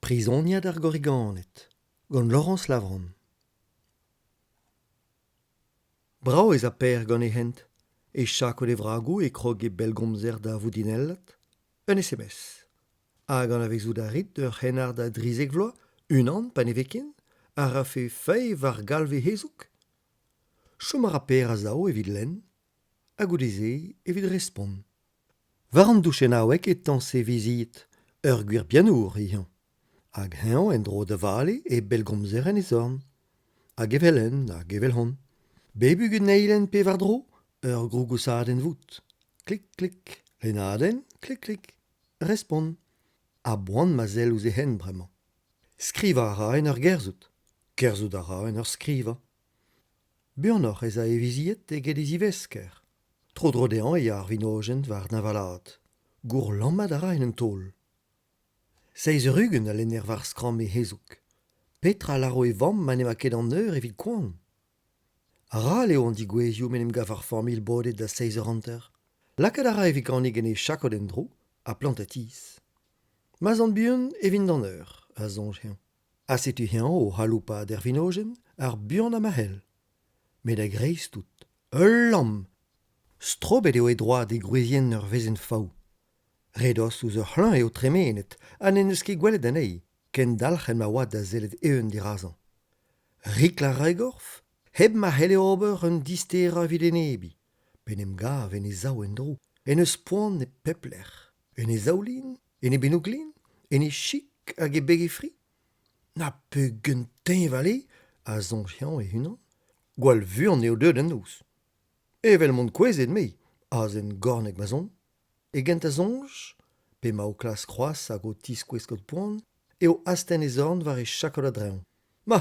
Prisoniad ar goriganet, gant Laurence Lavron. Brao ez a per gant e hent, e chako de vragou e krog e belgomzer da voudinellat, un SMS. Hag an avezou da rit ur hennar da drizeg vloa, un an pan e vekin, a rafe fei var galve hezouk. Chom a per a zao evit len, hag o deze evit respon. Var an douchen aouek e tan se vizit, ur gwir bianour ihan. Hag hen en dro da vale e belgomzer en e zorn. Hag evelen, hag evel hon. Bebug un neilen pe var dro, ur grougoussaden vout. Klik, klik, lenaden, klik, klik. Respon. A boan mazel ouze hen bremañ. Skriva a ra en ur gerzout. Gerzout a ra en ur skriva. Burnoc'h ez a eviziet eget ez ivesker. Tro drodean e ar vinogent war navalad. Gour lammad a ra en un tol. Seiz rugen a lenner war skram e hezouk. Petra laro e vamm man ema ket an eur evit koan. A ra leo an digwezioù men em gav ar formil bodet da 6 ranter. Lakad a ra evit gannig en e chakod en dro a plantatiz. Maz an buan evit an eur, a zonj hen. A setu hen o haloupa der vinogen ar buan a mahel. Met a greiz tout. Ul lam! Strobet eo e droad e gwezien ur vezen faou. Redos ouz ur c'hlañ eo tremenet, an en eus ket gwelet an ei, ken dalc'hen ma oad da zelet eeun dirazan. Rik la regorf, heb ma hele ober un distera vid en ebi. Ben em gav en e zao en dro, en eus poan e pepler, en e zaoulin, en e benouglin, en e chik hag e beg e fri. Na pe gunten vale, a zonj hian e hunan, gwall vuan eo deud an nous. Evel mont kwezet mei, az en gorneg ma zon. E gent a zonj, pe ma o klas kroaz hag o tis kweskot poan, eo asten e zorn war e chakod a dreon. Ma,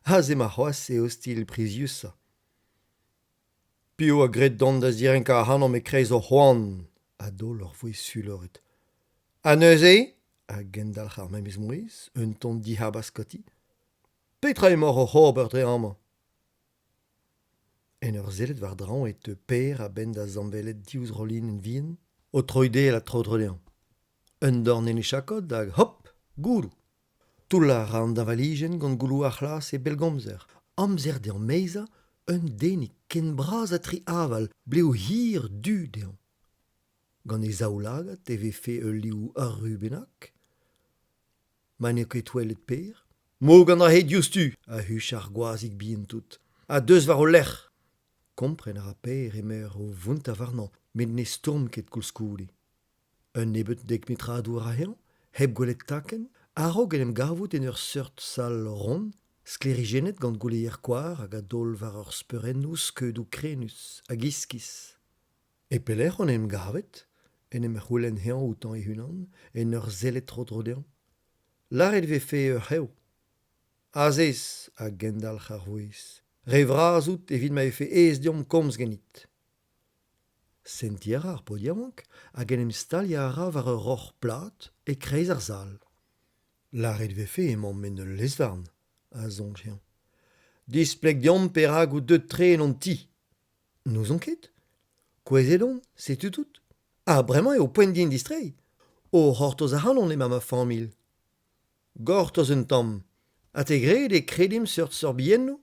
az ema c'hoaz eo stil prizius sa. Pio a gret don da zirenka a hanom e kreiz o c'hoan, a dol ur voe suloret. A neus e? A gendalc'h ar memez mouez, un ton dihab skoti. Petra emor o c'hober dre amañ. En ur zelet war dran et te per a ben da zamvelet diouz rolin en vien, o troide la trodrodean. Un dorn en e chakod hag hop, goulou. Tout la ran da valijen gant goulou ar c'hlas e belgomzer. Amzer dean meiza, un denik ken braz a tri aval, bleo hir du dean. Gant e zaoulagat e vefe ul liou ar rubenak. Man eo ket welet per. Mo gant ar he diouztu, a huch ar gwazik bien tout. A deus war o lec'h. Kompren ar a per emer o vont a varnan, met ne storm ket koulskoude. Un nebet dek metradoù a hen, heb gwelet taken, a rog en em gavout en ur seurt sal ron, sklerigenet gant gouleier kwar hag a dol war ur speurennous keudou krenus hag iskis. E pelec'h on em gavet, en em c'houlenn hen outan e hunan, en ur zelet trodrodean. Laret vefe ur c'heo. Azez, a gendalc'h ar voez. Re vrazout evit ma efe ez diom komz genit. Sentier ar podiamank, hag en em stalia a ra war ur roc'h plat e kreiz ar zal. Laret vefe emañ men ul lezvarn, a zonj hen. Displeg diom perag ou deud tre en an ti. Nous on ket? Kwezedon, setu tout? Ah, bremañ eo poent din distrei. O c'hortoz a hanon ema ma famil. Gortoz un tamm. A te gred e kredim seurt sorbiennou?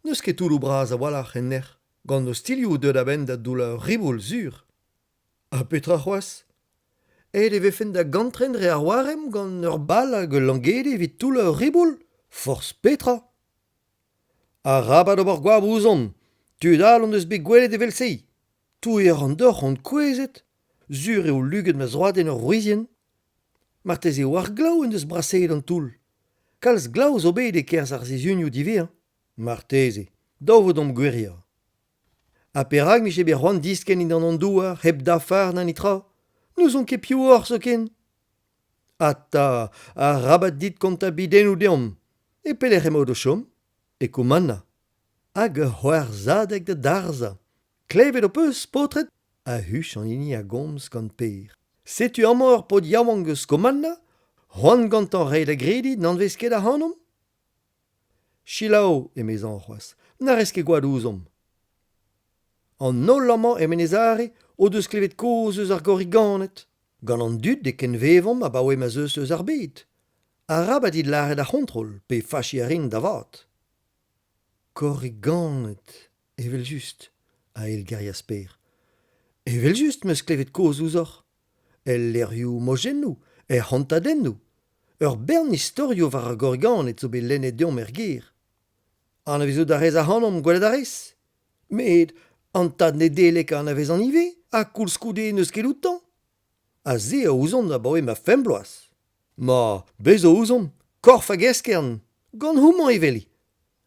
Neus ket toulou braz a walac'h en nec'h, gant no stilioù deud a ben da doula riboul sur. A petra c'hoaz? E vefen da gantren re ar warem gant ur bal hag ul langede evit toula riboul? Force petra! A rabat ober gwab ouzon, tud all on eus bet gwelet evel sei. Tou eo an doc'h on kwezet, sur eo luget ma zroadenn ur rouizien. Martez eo ar glav en eus braseet an toul. Kalz glav zo bet e kerzh ar zizunioù dive, hein? Marteze, daout om gweria. A perag mi chebe c'hoant disken in an douar, heb dafar nan itra. Nous on ket piou or so ken. Ata, a rabat dit konta bidennoù deom. E pelec'h emaout o chom, e koumanna. Hag ur c'hoar zadeg da darza. Klevet o peus, potret? A huch an hini a gomz gant per. Setu amor pod yaouank eus koumanna? C'hoant gant an red a gredi nan vez ket a hanom? Chilao, emezan c'hoaz, na rez ket gwad ouzom. An nol amañ emenezare o deus klevet koz eus ar goriganet. Gant an dud e ken vevom a baouem a zeus eus ar bet. Arabadid lare da hontrol, pe fachiarin da vat. Corriganet, evel just, a Elgar Jasper. Evel just meus klevet koz ouzor. El lerioù mojennou, hantadennou. Bern historio var ar gorganet zo bet lennet deom gir. An avezo da rez a hanom gwelet a rez. Met, an tad ne delek an avez an ive, a koulskoude neus ket outan. A ze a ouzon da baoe ma fembloaz. Ma, bez a ouzon, korf a geskern, gant houman eveli.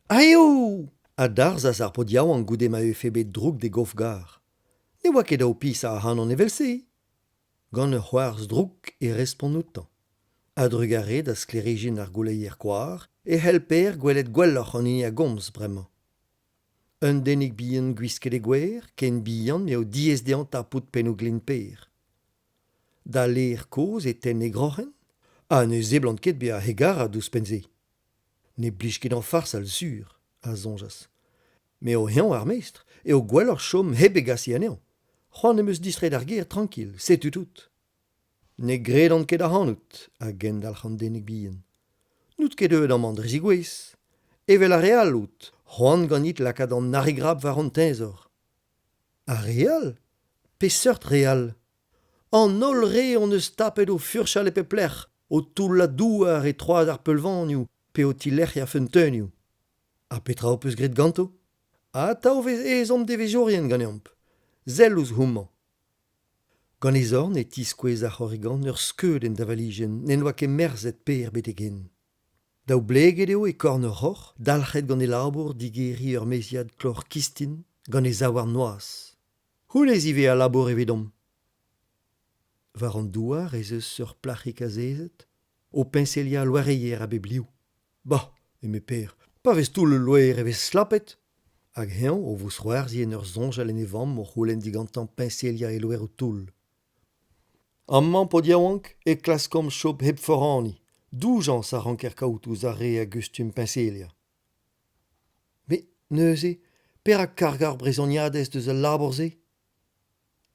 Aio! A darzas ar podiaou an goude ma efe bet droug de gof gar. Ne oa ket daou pis a hanon evel se. Gant ur c'hoarz droug e respon outan. A drugare da sklerijin ar gouleier koar e helper gwelet gwelloc'h an ini a gomz bremañ. Un dennig bihan gwisket e gwer, ken bihan eo diez deant tapout penou glin per. Da ler koz e ten e groc'hen, a ne zeblant ket be a hegar a douz penze. Ne blij ket an fars al sur, a zonjas. Me o hean ar meistr, eo gwelloc'h chom heb e gasi anean. C'hoant em eus distret ar ger tranquil, setu tout. Ne gredant ket a hanout, a gendalc'h an dennig bihan. Nout ket eud an mandrezi gwez. Evel a real out, c'hoant ganit lakad an narigrab war an tenzor. A real? Pe seurt real? An ol re on eus tapet o furchal e peplec'h, o toul la douar e troad ar peulvanioù, pe o tilec'h a fenteunioù. A petra o peus grit ganto? A taou vez ezomp de vezorien ganeomp. Zel ouz houmman. Gant e zorn e tiskouez ar c'horigan ur skeudenn da valijen n'en oa ket merzet per betegin. Daou bleget eo e korn ur c'hoc'h, dalc'het gant e labour digeri ur meziad klor kistin gant e zawar noaz. Hounez ive a labour evedom. War an douar ez eus ur plac'hik a zezet, o penselia loareier a beblioù. Bah, eme per, pa vez tout le loer e vez slapet. Hag hean o vos c'hoarzi en ur zonjal en evam o c'houlenn digantañ penselia e loer o toul. Amman po diaouank e klaskom chop heb forani, doujans a ranker kaout ouz a re a gustum penselia. Me, neuze, per a kargar brezoniadez deus al labor ze?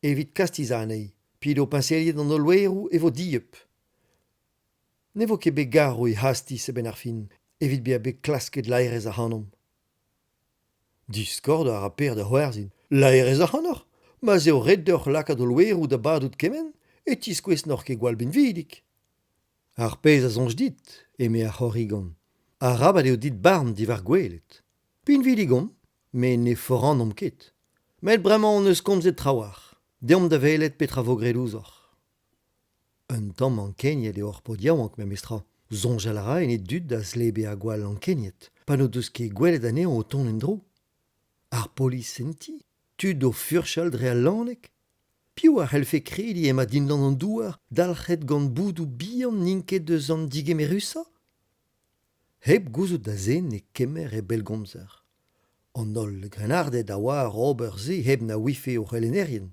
Evit kastizanei, pid o penselia d'an o loerou e vo diep. Ne vo ket be garou e hastis e ben ar fin, evit be a be klasket laerez a hanom. Diskord ar a per da c'hoarzin. Laerez a hanor, ma zeo red d'ur lakad o loerou da badout kemen, e tiskouez nor ket gwall ben vidik. Ar pez a zonj dit, eme a c'horigan. A rabad eo dit barn divar gwelet. Pin vidigom, me ne foran om ket. Met bremañ on eus komzet trawar. Deom da velet petra vo gredouzor. Un tamm an kenyet eo ar po diaouank me mestra. Zonj a lara en e dud da slebe a gwall an kenyet. Pa no deus ket gwelet anean o ton en dro. Ar polis senti, tud o furchal dre al lanek. Piv a c'hellfe kredi ema dindan an douar dalc'het gant boudou bihan ninket deus an digemerusa? Heb gouzout da zen e kemer e belgomzer. An ol grenardet a war ober ze heb na wife o c'hellenerien.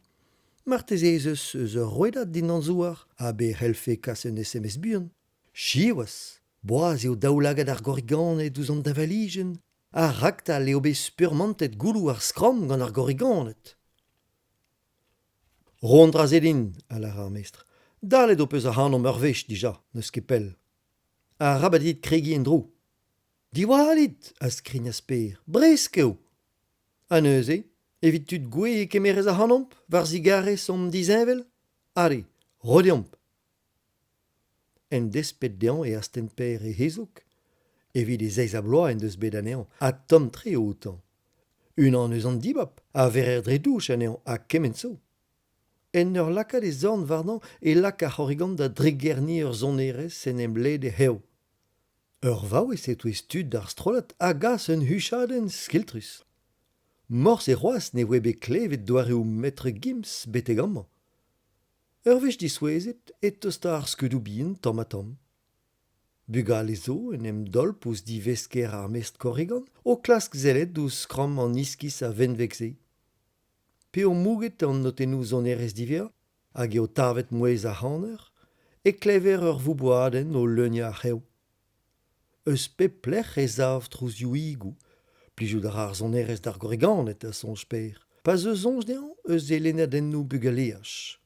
Martez eus eus ur rouedat dindan zouar a be c'hellfe kas un SMS buan. Chiwas, boaz eo daoulagad ar goriganet ouz an da valijen, a raktal eo be spurmantet goulou ar skram gant ar goriganet. Rondra zedin, a lara ar mestre. Dalet o peus a hanom ur vech dija, neus ket pell. A rabadit kregi en drou. Diwalit, a skrin Jasper, bresk eo. A neuze, evit tud gwe e kemerez a hanomp, war zigarez om dizinvel? Are, rodiomp. En despet dean e astenper e hezouk, evit e zeiz a bloa en deus bet anean, a tom tre o outan. Un an eus an dibab, a verer dre douch anean, a kemenso. En ur lakad e zorn vardan e lak a c'horigan da dregerni ur zonerez en em bled e heo. Ur vao e setouez tud d'ar strolat agas un huchadenn skiltrus. Morse e c'hoaz ne oe bet klevet doare ou metre gims betegamman. Ur vech disouezet et tosta ar skudou bihan tamm a tamm. Bugal e zo en em dolp ouz divesker ar mest korrigan o klask zellet ouz skram an iskis a venvekse. Pe o mouget an notennoù zonerez divia, hag eo tavet mouez a haner, e klever ur vouboadenn o leunia ar c'heo. Eus peplec'h e zav trouz youigou, plijout ar zonerez d'ar goriganet a sonj per, pa eus zonj dean eus e lennadennoù bugaleach.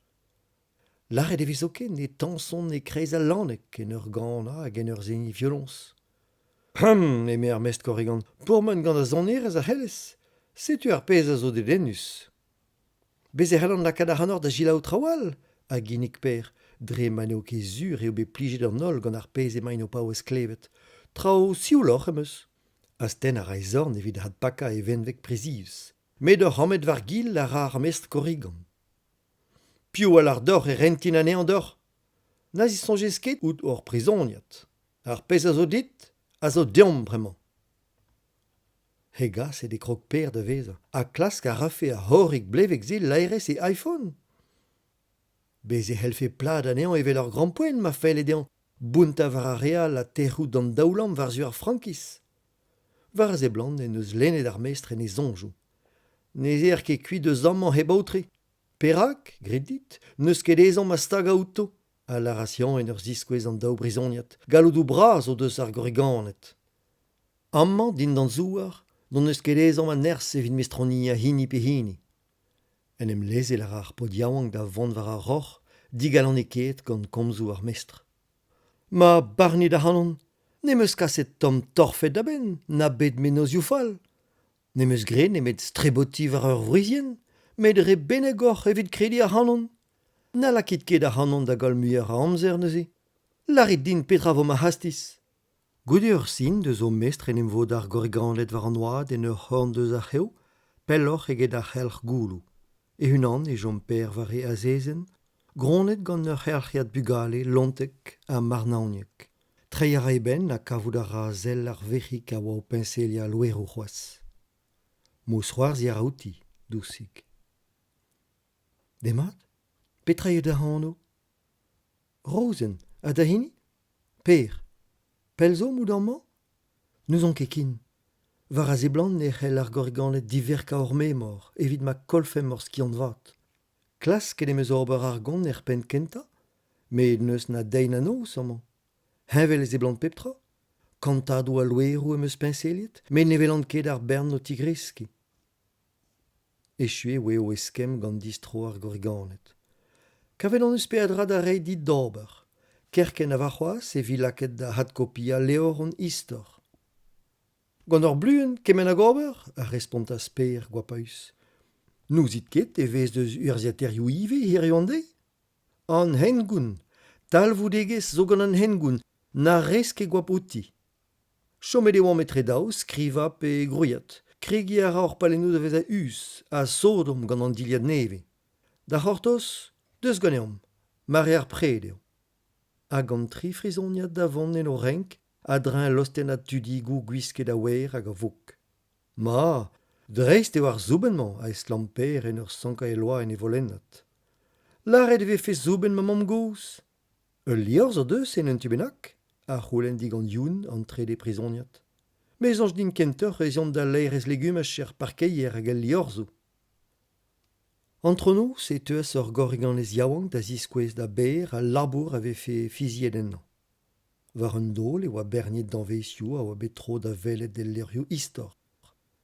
L'arrêt devis oken ne tanson ne kreiz a lanek en ur gana hag en ur zeni violons. Emer mest korrigan, pourman gant a zonerez a helles, setu ar pez a zo de denus. Bez e c'hallan lakad ar hanor da gilaou trawal, a ginnig per, dre maneo ket zur eo be plijet an ol gant ar pez emaint o paouez klevet. Trao siouloc'h emeus. Asten a raizorn evit had paka e venvek prezius. Met ur hamet var gil a ra ar mest korrigan. Piou al ar dor e rentin ane an dor. Naz i sonjez ket out or prizoniat. Ar pez a zo dit, a zo deomp bremañ. Hegas e de krog per da veza. A klask a rafe a horig blevek zil laerez e iPhone. Bez e helfe plad anean evel ur grampoen ma fel edean. Bunta var a real a terrout d'an daoulam var zu ar frankis. Var a zeblant en eus lennet ar mestre en e zonjou. Nez er ket kuit deus amman hebautre. Perak, grit dit, neus ket ezan ma stag a outo. A la ration en ur ziskwez an daou brizoniat. Galloudou braz o deus ar goriganet. Amman din d'an zouar, don neus ket ezan ma ners evit mestroni a hini pe hini. En em lezel ar podiaouank da vant war ar roc'h, digal an eket gant komzou ar mestre. Ma barni da hanon, nemeus kaset tom torfet da ben, na bet menozioù fall. Nemeus gre nemet streboti war ur vrizien, met re benegoc'h evit kredi ar hanon. Na lakit ket ar hanon da gol muier a amzer neuze. Larit din petra vo ma hastis. Goude ur sin deus o mestre en em vod ar goriganet war an oad en ur horn deus ar c'heo, pelloc'h eget ar c'helc'h goulou. E hunan e jomper war e azezen, gronet gant ur c'helc'hiad bugale, lontek a marnaoniek. Treiñ e ben a kavout a ra zel ar vechik a oa o penselia loero c'hoaz. Mous c'hoarzi a raouti, dousig. Demat? Petra eo da hano? Rosen, a da hini? Per? Pelzo moud an man? Nous on ket kin. Var a zeblant ne c'hell ar goriganet diverka or memor, evit ma kolfem ur skiant vat. Klas ket emeus ober ar gont er pen kenta? Met neus na dein anno, somman. Hevel e zeblant peptra? Kantadou a loerou emeus penseliet? Met nevelant ket ar bern o tigreski. Echue weo eskem gant distro ar goriganet. Kavet an eus pe adra da rei dit d'ober. Kerken a varc'hoaz e vilaket da had kopia leor on istor. Gant ur bluen kemen a gober, a respontas per gwapaus. Nouzit ket e vez deus urziaterioù ive hireo an deiz? An hengoun, talvoudegez zo gant an hengoun, na rez ket gwapouti. Chomet eo an metre daou, skriva pe grouiat. Kregi a ra ur palennoù da vez a us, a sodom gant an diliad neve. Da c'hortoz, deus ganeom, mare ar pred eo. Hag an tri frizoniad da vont en o renk, a drein losten a tudigou gwisket a wer hag a vok. Ma, dreist eo ar zoubenman a eslamper en ur sanka eloa en e volennat. Lare deve fe zouben ma mam gous. Ul lior zo deus en un tubenak, a c'houlenn digant youn an tre de prizoniat. Mais anj din kenter reziant da leirez legum a cher parkeier hag el lior zo. Entre nous, se teuas ur goriganez yaouank da ziskwez da ber a labour ave fe fiziet ennan. War un dol e oa berniet d'anvezioù a oa betro da velet del lerioù istor.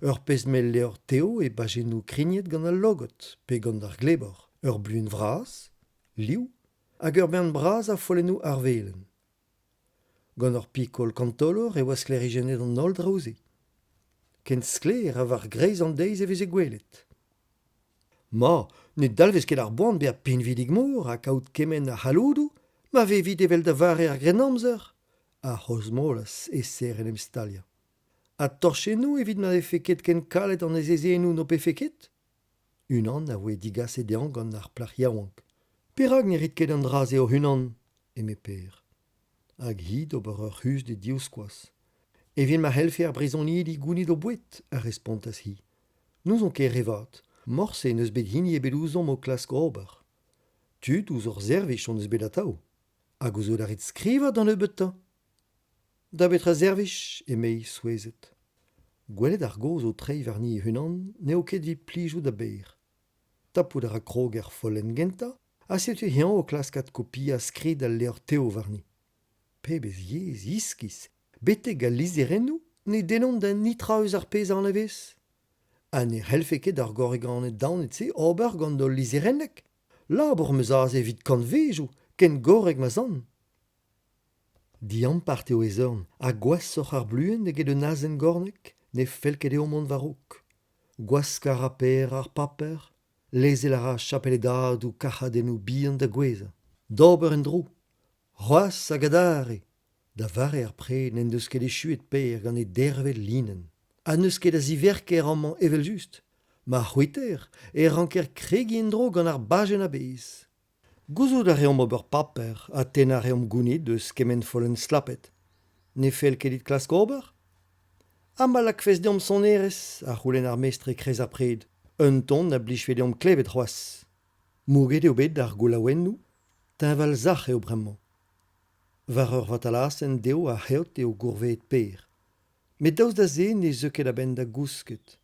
Ur pezmel leur teo e bajenou krignet gant al logot, pe gant ar glebor. Ur blun vraz, liou, hag ur bern braz a follennou ar velen. Gant ur pikol kantolor e oa sklerigenet an ol draouze. Ken skler a var greiz an deiz e veze gwelet. Ma, net dalvez ket ar boan be a penvidig mor a kaout kemen a haloudou, ma ve evit evel da vare ar grenamzer. A c'hozmolas e ser en em stalia. A torchenou evit ma vefe ket ken kalet an ezezenou no pe feket? Unan a voe digas edean gant ar plach yaouank. Perag nerit ket an draz eo hunan, eme per. Hag hid ober ur hus de dioskoaz. Evit ma helfe ar brizoniet i gounit o bouet, a respontas hi. Nous on ket revat. Morse neus bet hini e bet ouzom o klask ober. Tud ouz ur zervich on eus bet ataou. Hag ouzo darit skriva dan e beta. Da betra zervich e mei souezet. Gwelet ar goz o trei varni e hunan, ne o ket vit plijou da ber. Tapout ar krog er follen genta, a setu hian o klaskat kopia skrid al leur teo varni. Pebez yez, iskis, beteg a lizerennou, ne denon da nitra eus ar pez an levez. Ha ne c'hellfe ket ar goriganet daonet se ober gant ol lizerennek. Labor me zaz evit kan vejo, ken goreg ma zan. Diam parte o ezorn, a gwasoc'h ar bluen eget de nazen gornek, ne felket eo mont varok. Gwaskar a per ar paper, lezel ara chapeledad ou kachadennou bihan da gweza. D'ober en drou. C'hoaz a gadare. Da vare ar pred n'en deus ket echuet per gant e dervel linen. A neus ket a ziverker amman evel just. Ma c'hwiter e ranker kregi en dro gant ar bajen a bez. Gouzout a reom ober paper a ten a reom gounit deus kemen follen slapet. Ne felket dit klask ober? Am a lakfez deom sonerez, a c'houlenn ar mestre krez a pred. Un ton na blijfe deom klevet c'hoaz. Mouget eo bet ar goulaouennou, teñval zach eo bremañ. Var ur vatalasen deo a heot eo gourvet per. Met daoust da ze ne zeu ket a ben da gousket.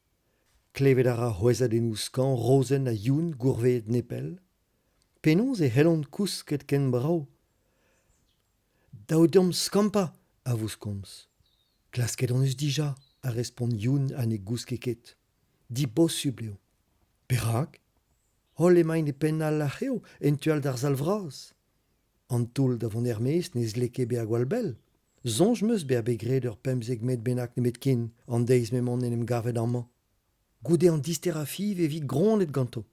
Klevet a ra c'houezadennou skan rozen a youn gourvet nepel. Penaos e c'hellont kousket ken brao. Daou deom skampa, a vous komz. Klasket an eus dija, a respond youn an e gousket ket. Di bosubl eo. Perak? Hol emaint e pennal a c'heo en tual d'ar zalvraz. An toul da vont ermez nez leke be a gwalbel. Zonj meus be a begred ur pemzeg met benak nemet kin an deiz memon en em gavet amman. Goude an dister a fiv evit gronet ganto.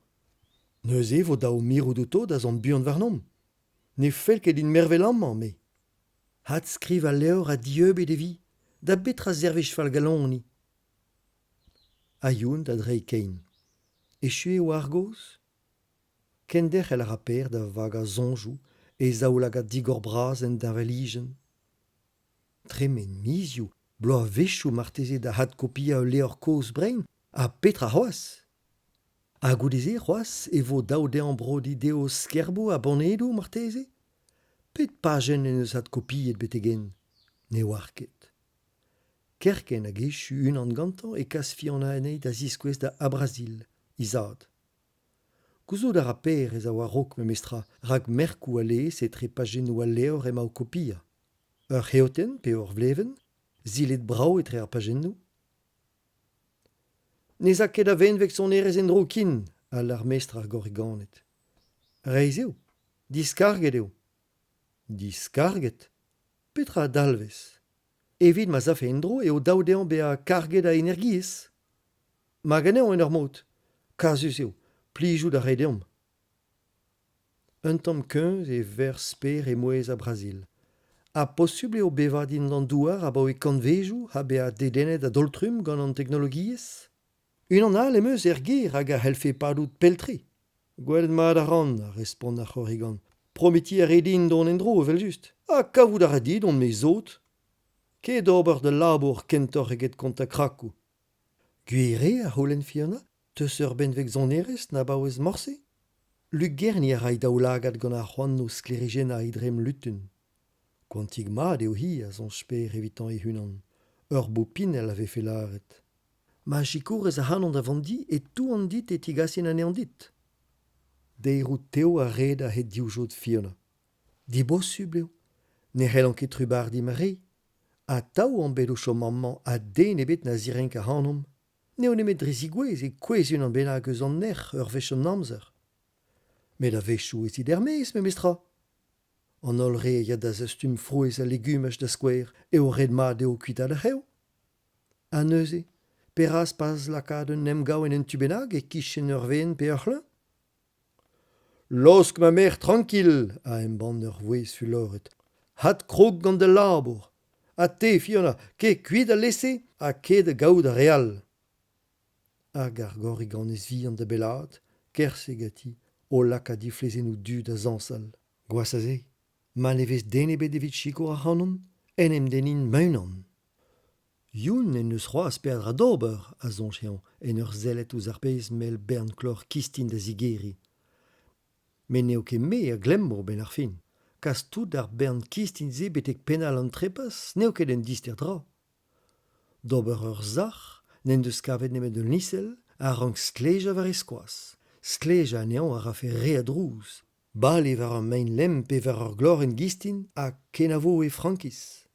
Neus e vo daou mirou douto da zon buan varnom. Ne felket din mervel amman, me. Hat skriv a leur a dieubet evi, da betra zervej fal galoni. A youn da drei kein. Echu eo argos? Kendech el a raper da vaga zonjou e zaoulaga digor braz en da valijen. Tremen mizioù, blo a vechou marteze da had kopia o leor koz brein, a petra c'hoaz. A goudeze c'hoaz e vo daou dean brodi deo skerbo a bonedou marteze? Pet pajen en eus had kopiet betegen, ne warket. Kerken a gechu un an gantan e kas fi an anei da ziskwez da Abrasil, izad. Gouzout a raper ez a oa rok me mestra, rak merkou a leez e tre pajennou a leor ema o kopia. Ur c'heoten pe ur vleven, zilet brao etre ar pajennou. Nez a ket a ven vek son erez en dro kin, al ar mestra ar goriganet. Reiz eo, diskarget eo. Diskarget? Petra a dalvez. Evit ma zafe en dro eo daoudean be a karget a energiez. Ma ganean en ur mot. Kazus eo, plijout a redeom. Un tamm 15 e ver sper e moez a Brasil. A posibl eo bevad in an douar a bao e kanvejou ha be a dedennet a doltrum gant an teknologiez? Un an al emeus ger hag a helfe padout peltre. Gwelet mat a ran, a respond ar c'horigan. Prometi a redin don en dro, vel just. A kavout a redid on me zot. Ket ober de labour kentor eget kont a krakou. Gwere a c'holen fiona, teus ur ben vek zonerez na baouez morse? Lugerni a rai daoulagat gant ar c'hoanno sklerijen a idrem lutun. Kontig mat eo hi a zon sper evitan e hunan. Ur bo pinel ave fe laret. Ma jikourez a hanon da vandi e tou an dit e tigasien ane an dit. Deirou teo a red a het dioujod fiona. Di bosubl eo. Ne c'hellan ket trubardi ma re. A tao an bet o chom amman a den ebet na zirenk a hanom. Ne on emet drezigwez e kwezun an bennak eus an nec'h ur vech an amzer. Met a vechou ez idermez, me mestra. An ol re ya da zastum frouez a legumaj da skwer eo red mat eo kuita da c'heo. A neuze, peraz pas lakad un nem gaouen en tubenag e kichen ur ven pe ur c'hlin? Losk ma mer tranquil, a emban ur vouez fuloret. Hat krog gant de labour. A te, fiona, ke kuit a lese, a ke de gaout a real. Hag ar gorigan ez vi an da belad, kersegati, o lak a diflezenou du da zansal. Gwas a ze, ma nevez denebet evit chiko a hanon, en em denin meunan. Youn en eus c'hoaz perdra d'ober, a zonchean, en ur zellet ouz ar pez mel bern klor kistin da zigeri. Men neo ket me a glemmo ben ar fin. Kas tout ar bern kistin ze betek penal an trepas, neo ket en dister dra. D'ober ur zach, n'en deus kavet nemet un lissel, a rank skleja war e skoaz. Skleja nean a rafe re a drouz. Bale war an main lem pe war ur glor en gistin a kenavo e frankis.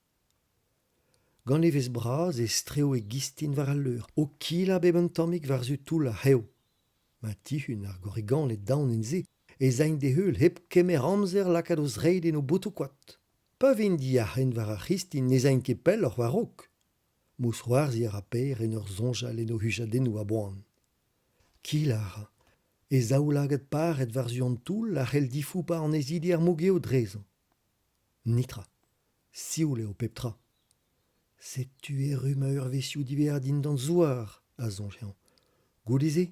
Gant evez braz e streo e gistin war al leur, o kila beben tammig war zu tout la heo. Ma tihun ar gorigan let daon en ze, e zain de heul heb kemer amzer lakaat oz reiden o botokwat. Pa vin di a c'hen war a c'histin ne zain ket pell or war rok. Mous c'hoarzi ar aper en ur zonjal en o hujadennoù a boan. Kilar, e zaoulaget paret war zu an toul a c'hell difou pa an ezidi ar mougeo drezan. Nitra, sioul eo pep tra. Setu e rum a urvesioù diver din d'an zouar, a zonjean. Goudeze,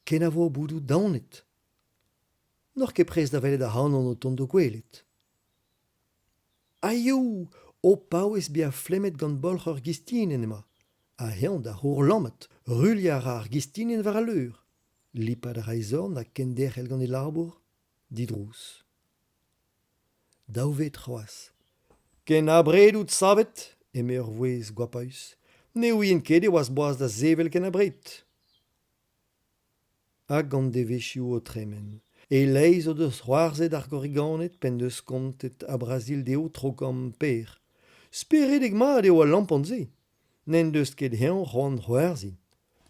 ken a vo boudou daonet. Nor ket prez da velet a hanon o tondo gwelet. Aioù, o paouez bi a flemmet gant bolc'h ur gistinen ema. A hean da c'hor lammet, ruliar ar gistinen war a leur. Lipad a raizorn a kenderc'hel gant e larbour, didrous. Daovet c'hoaz. Ken abredout savet, eme ur vouez gwapaus. Ne ouien ket e oaz boaz da zevel ken abred. Hag gant devezhioù o tremen. E leiz o deus c'hoarzet ar goriganet pen deus kontet a Brasil deo trokam per. Speredeg mat eo a lampanze. Nen deus ket hean c'hoant c'hoarzin.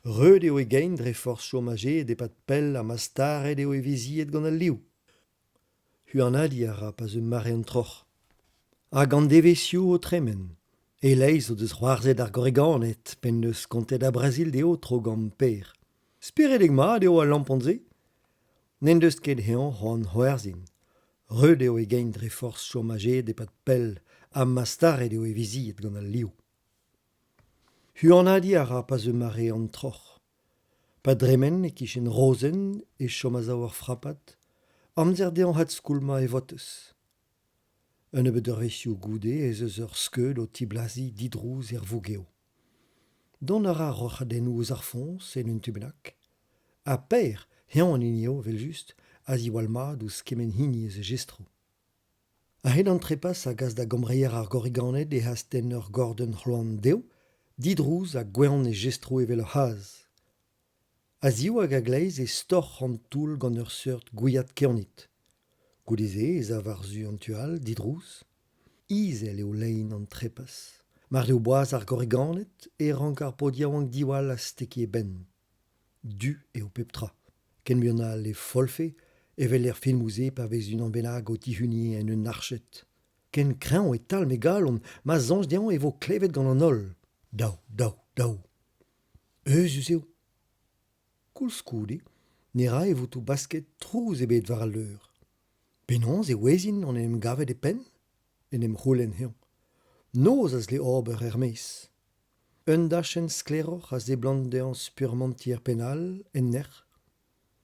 Reud eo e gein dre forz chomaget e pat pell a mastaret eo e viziet gant al liv. Huanadi a ra pas un mare an troc'h. Hag an devezhioù o tremen. E leiz o deus c'hoarzet ar goriganet pen deus kontet a Brasil deo trokam per. Speredeg mat eo a lampanze. Nen deus ket hean c'hoant c'hoarzin. Reud eo e gein dre forz chomaget e pat pell a mastaret eo e viziet gant al liv. Huanadi a ra pas un mare an troc'h. Pa dremen e kichen rozen e chomazañ ur frappat, amzer dean hat skoulma e voteus. Un ebet ur vechioù goude ez eus ur skeud o tiblazi didrouz er vougeo. Don a ra rochadennoù eus ar fons en un tubenak. A per, hean an inio, vel just, a ziwal mat ouz kemen hini eus e gestro. A hed an trepas a gaz da gomreier ar goriganet e hasten ur gordon c'hloan deo, didrouz a gwean e gestro evel ur haz. A ziv hag a gleiz e storc'h an toul gant ur seurt gouiat kernit. Goudeze ez a varzu an tual, didrouz. Izel eo lein an trepas. Mar eo boaz ar goriganet e rank ar podiaouank diwal a steki e ben. Du eo pep tra. Ken bional e folfe, evel er filmouze pa vez un an benag o tihuni en un archet. Ken kreñv e tal me galon, ma zanj dean e vo klevet gant an ol. Daou, daou, daou. Eus eo. Koulz koude, ne ra e votou basket trouz ebet war al leur. Penons e wezin an em gavet e pen, en em c'houlenn hean. Noz az le ober er mez. Un dachen skleroc'h az e blant dean spurmantier penal en nec'h.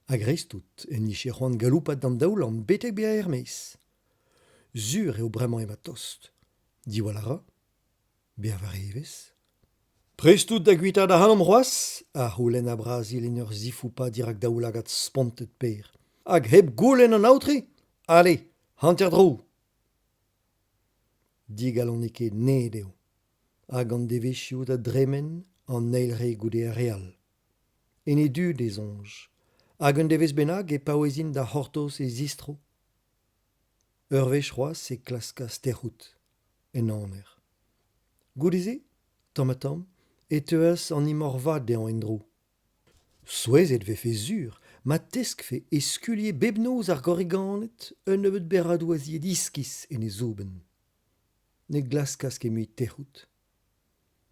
Agrestout en niche c'hoant galoupat d'an daoul an betek bea er mez. Sur eo bremañ ema tost. Diwal a ra, bea war evez. Prestout da guita da hanom c'hoaz, a c'houlenn a Brasil en ur zifou pa dirak daoulagat spontet per. Hag heb goulenn an aotre? Allez, hanter drou. Digalon e ket ned eo. Hag an devezhioù da dremen an eilre goude a real. En e du de zonj. Hag un devez bennak e paouezin da c'hortoz e zistro. Ur vech c'hoaz e klaska sterhout en aner. Goudeze, tamm, e teuas an imorvad dean en drou. Souezet vefe zur, ma tesk fe eskulier bebnoz ar goriganet un ebet beradouaziet iskis en e zouben. Ne glaskas ket mui terhout.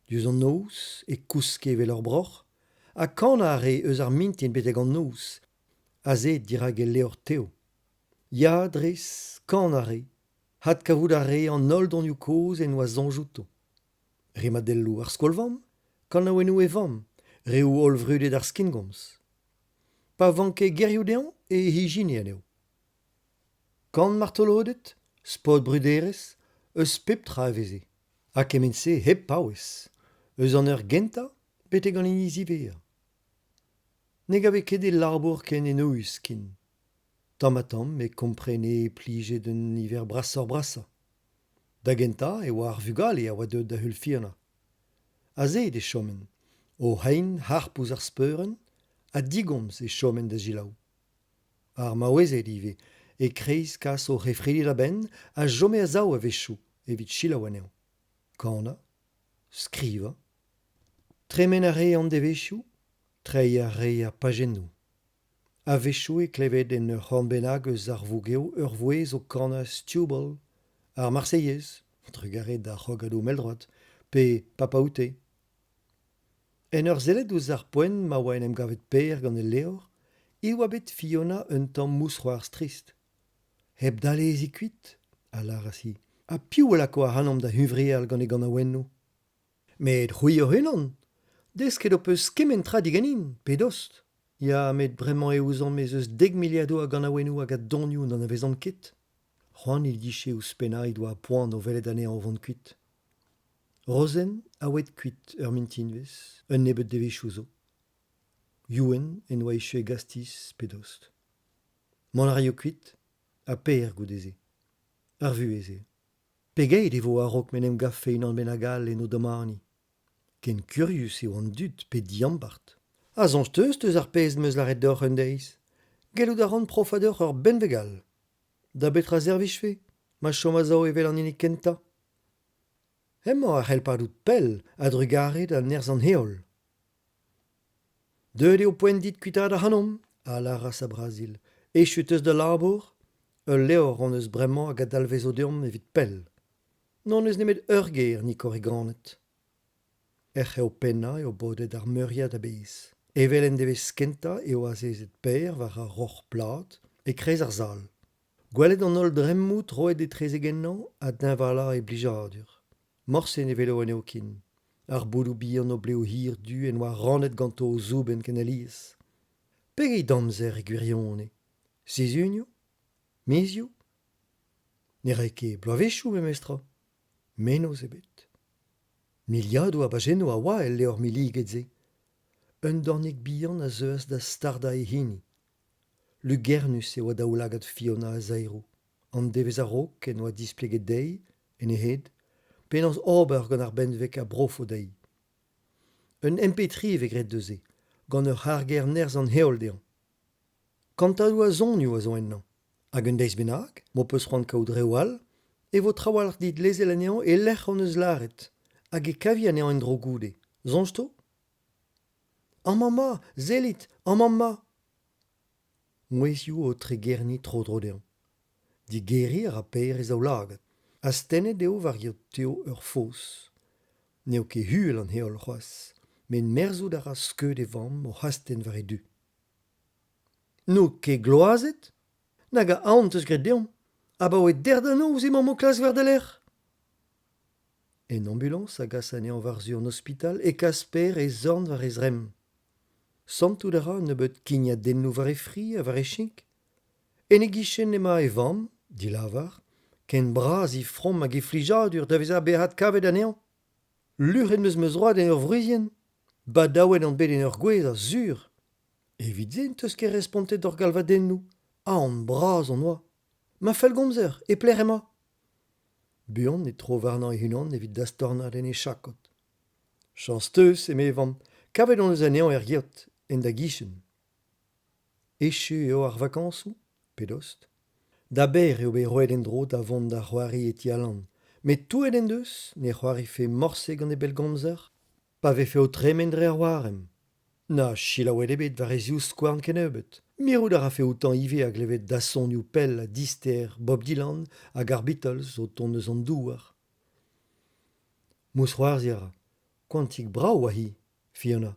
Diouz an noz e kouske vel ur broc'h, a kan a re eus ar mintien betek an noz, a zet dirag el leor teo. Ya dres, kan a re, hat kavout a re an ol donioù koz en oa zanjouto. Remadelloù ar skolvam, kan a ouenou e vam, reou ol vrudet ar skingomz. Pa vanke gerioù dean e hijine aneo. Kan martolodet, spot bruderez, eus pep tra a veze. Ha kemense hep paouez. Eus an ur genta, betek an iniziver. Ne gave ket e larbour ken en eus kin. Tamm me komprene plije d'un niver brassa. Da genta e oa ar vugale a oa deud da heul firna. A zed e chomen, o hein harpouz ar speuren, a digomz e chomen da zilaou. Ar maouezet ive, e kreiz kas o refredi da ben, a jome a zao a vechou, evit chilaou aneo. Kana, skriva, tremen a re an devechou, trei a re a pajennou. A vechou e klevet en ur c'hornbennak eus ar vougeo ur vouez o kana Stubble, ar Marseillez, trugaret da c'hogado meldroad, pe papaoute. En ur zelet ouz ar poent ma oa en em gavet per gant e leor, e oa bet Fiona un tamm mousroar strist. Heb dalez e kuit, a larasi. A piou a lako a hanom da huvrial gant e gant a wenno. Met c'hwi o hunan, desket o peus kementra diganin, pe dost. Ya met bremañ e ouzan mes eus 10 miliado a gant a wenno hag a donioù d'an a vezan ket. C'hoant il diche ou spena doa a poan o velet ane an vant kuit. Rosen a wet kuit ur mintinvez, un nebet devechou zo. Youen en oa echu e gastis pe dost. Man a rio kuit, a per goudeze. Ar vueze. Pegeit e vo a-raok men em gaffe unan ben agal en o domani. Ken kurius eo an dud pe diambart. A zonj teus ar pezd meus la red d'or un deiz. Gelout a ran profadeur ur benvegal. Da betra zervich fe, ma chom a zao evel an inig kenta. Hemañ a c'hellpadout pell a drugaret a nerz an heol. Deuet eo poent dit kuitaat a hanom, a laras a Brasil. Echut eus da labour, ul leor on eus bremañ hag a dalvez o deomp evit pell. Non eus nemet ur ger ni koriganet. Eo penna eo bodet ar meuriad a bez. Evel en devez skenta eo a zezet per war a roc'h plat e krez ar zal. Gwelet an ol dremmout roet e treze gennan a dinvala e blijadur. Morsen e velo en eo kin. Ar boulou bihan o bleo hir du en oa rannet ganto o zouben ken aliz. Pegei damzer e gwirionne. Sizunio? Mizio? Ne reke bloavechou me mestra. Menos ebet. Miliado a bajeno a oa el leor miliged ze. Un dornig bihan a zeuas da starda e hini. Lugernus e oa daoulagat Fiona a zairo. An devez a rok en oa displeget dei, en e hed, penans ober gant ar benvek a brofo dei. Un MP3 e vegret deuze, gant ur harger nerz an heol dean. Kantadou a zonioù a zo ennan. Hag un deiz bennak, mo peus c'hoant kaout rewal, e vo trawal dit lezel anean e lec'h an eus laret, hag e kavi anean en dro goude. Zonj to? An mama, zelit, an mama! Mouezioù o tre gerni tro dean. Di geri a raper e zaou lagat. A stennet eo var yo teo ur fos. Neo ket huel an heol c'hoaz, men merzout a ra skeud e vamm o hasten var e du. Nou ket gloazet? Nag a aont eus gret deomp. A ba oe derdanoù zi mammo klas war da lec'h. En ambulans a gas anean war-zu an ospital e kasper e zorn war e zrem. Santout a ra nebeut kignat dennoù war e fri a war e chink. En e gichen ema e vamm, di lavar, ken braz i from hag e flijadur da vez a behat kavet anean. Luc'het meus meus road en ur vruzien. Ba daouet an bet en ur gwez a zur. Evit zen teus ket respontet d'or galvadennoù. An braz an oa. Ma fellgomzer, e pler ema. Buan e tro varnan e hunan evit dastornad en e chakot. Chans teus eme vamm, kavet an eus anean giot, en da gichen. Echu eo ar vakañsoù, pe dost. Da ber eo bet roet en dro da vont da c'hoari e tialan. Met touet en deus, ne c'hoari fe morse gant e bellgomzer, pa vefe o tremen dre ar warem. Na, chilaouet ebet var e zioù skouarn ken ebet. Mirout a rafe outan ive a glevet da sonioù pell a dister Bob Dylan hag ar Beatles o ton eus an douar. Mous c'hoarzhi a ra. Quantik brav a hi, Fiona.